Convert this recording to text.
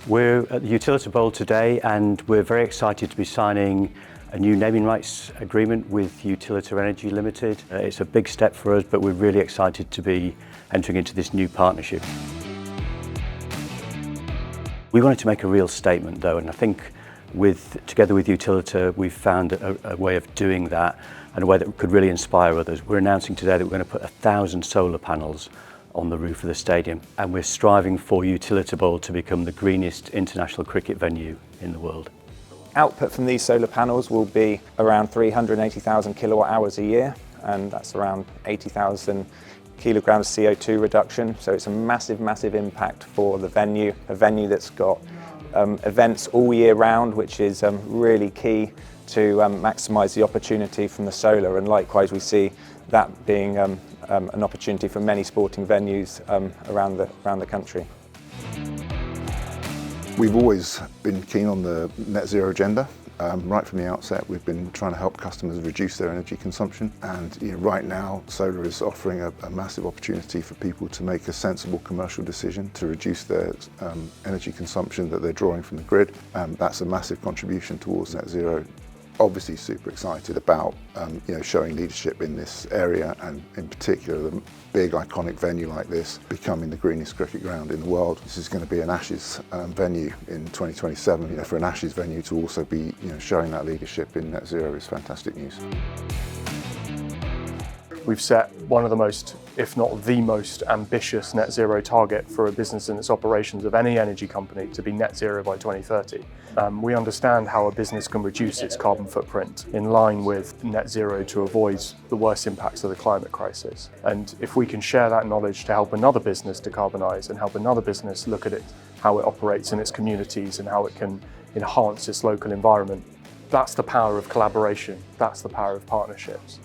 We're at the Utilita Bowl today and we're very excited to be signing a new naming rights agreement with Utilita Energy Limited. It's a big step for us, but we're really excited to be entering into this new partnership. We wanted to make a real statement though, and I think together with Utilita we've found a way of doing that and a way that could really inspire others. We're announcing today that we're going to put 1,000 solar panels on the roof of the stadium, and we're striving for Utilita Bowl to become the greenest international cricket venue in the world. Output from these solar panels will be around 380,000 kilowatt hours a year, and that's around 80,000 kilograms CO2 reduction. So it's a massive, massive impact for the venue, a venue that's got events all year round, which is really key to maximise the opportunity from the solar, and likewise we see that being an opportunity for many sporting venues around the country. We've always been keen on the net zero agenda. Right from the outset we've been trying to help customers reduce their energy consumption, and right now solar is offering a massive opportunity for people to make a sensible commercial decision to reduce their energy consumption that they're drawing from the grid. That's a massive contribution towards net zero. Obviously super excited about showing leadership in this area, and in particular the big iconic venue like this becoming the greenest cricket ground in the world. This is going to be an Ashes venue in 2027. For an Ashes venue to also be showing that leadership in net zero is fantastic news. We've set one of the most, if not the most ambitious net zero target for a business in its operations of any energy company to be net zero by 2030. We understand how a business can reduce its carbon footprint in line with net zero to avoid the worst impacts of the climate crisis. And if we can share that knowledge to help another business decarbonise and help another business look at how it operates in its communities and how it can enhance its local environment, that's the power of collaboration, that's the power of partnerships.